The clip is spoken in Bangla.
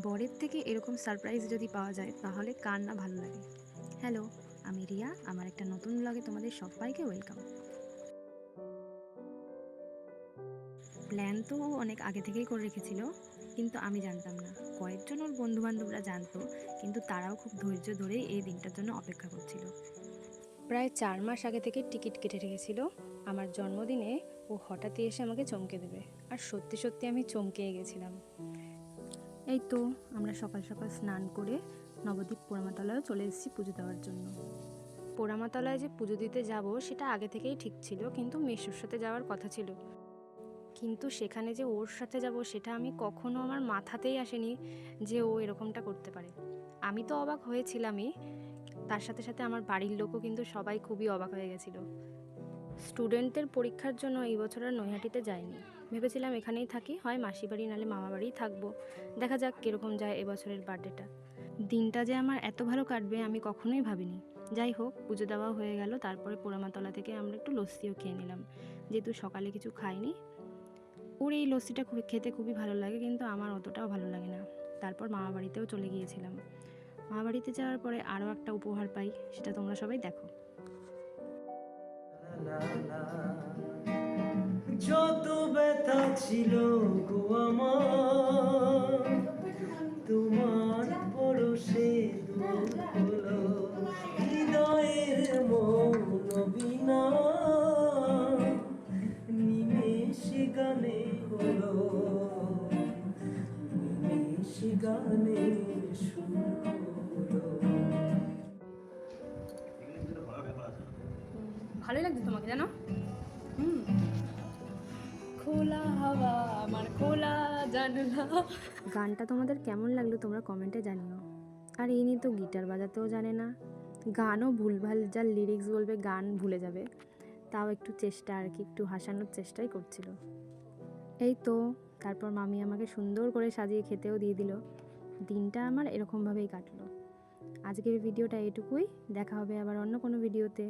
বরের থেকে এরকম সারপ্রাইজ যদি পাওয়া যায় তাহলে কার না ভালো লাগে। হ্যালো, আমি রিয়া, আমার একটা নতুন ব্লগে তোমাদের সবাইকে ওয়েলকাম। প্ল্যান তো ও অনেক আগে থেকেই করে রেখেছিল, কিন্তু আমি জানতাম না। কয়েকজন ওর বন্ধুবান্ধবরা জানতো, কিন্তু তারাও খুব ধৈর্য ধরে এই দিনটার জন্য অপেক্ষা করছিল। প্রায় 4 মাস আগে থেকে টিকিট কেটে রেখেছিল আমার জন্মদিনে ও হঠাৎই এসে আমাকে চমকে দেবে। আর সত্যি সত্যি আমি চমকেই গেছিলাম। এই তো আমরা সকাল সকাল স্নান করে নবদ্বীপ পোড়ামাতলায়ও চলে এসেছি পুজো দেওয়ার জন্য। পোড়ামাতলায় যে পুজো দিতে যাব সেটা আগে থেকেই ঠিক ছিল, কিন্তু মেসোর সাথে যাওয়ার কথা ছিল। কিন্তু সেখানে যে ওর সাথে যাব সেটা আমি কখনো আমার মাথাতেই আসেনি যে ও এরকমটা করতে পারে। আমি তো অবাক হয়েছিলামই, তার সাথে সাথে আমার বাড়ির লোকও কিন্তু সবাই খুবই অবাক হয়ে গেছিল। স্টুডেন্টদের পরীক্ষার জন্য এই বছর আর নৈহাটিতে যাইনি। ভেবেছিলাম এখানেই থাকি, হয় মাসি বাড়ি নাহলে মামা বাড়িই থাকবো। দেখা যাক কীরকম যায় এবছরের বার্থডেটা। দিনটা যে আমার এত ভালো কাটবে আমি কখনোই ভাবিনি। যাই হোক, পুজো দেওয়া হয়ে গেল। তারপরে পোড়ামাতলা থেকে আমরা একটু লস্যিও খেয়ে নিলাম, যেহেতু সকালে কিছু খাইনি। ওর এই লস্যিটা খেতে খুবই ভালো লাগে, কিন্তু আমার অতটাও ভালো লাগে না। তারপর মামা বাড়িতেও চলে গিয়েছিলাম। মামা বাড়িতে যাওয়ার পরে আরও একটা উপহার পাই, সেটা তোমরা সবাই দেখো। যত ব্যথা ছিল গো আমার, তোমার পরশে দূর হলো হৃদয়ের মনোবিনা, নিমেষে গানে হলো, নিমেষে গানে সুর হলো। ভালোই লাগছে তোমাকে, জানো? খোলা হাওয়া আমার খোলা জানলা। গানটা তোমাদের কেমন লাগলো তোমরা কমেন্টে জানিও। আর এই নিয়ে তো গিটার বাজাতেও জানে না, গানও ভুলভাল, যা লিরিক্স বলবে গান ভুলে যাবে। তাও একটু চেষ্টা আর কি, একটু হাসানোর চেষ্টাই করছিল। এই তো তারপর মামি আমাকে সুন্দর করে সাজিয়ে খেতেও দিয়ে দিল। দিনটা আমার এরকমভাবেই কাটলো। আজকের ভিডিওটা এটুকুই, দেখা হবে আবার অন্য কোনো ভিডিওতে।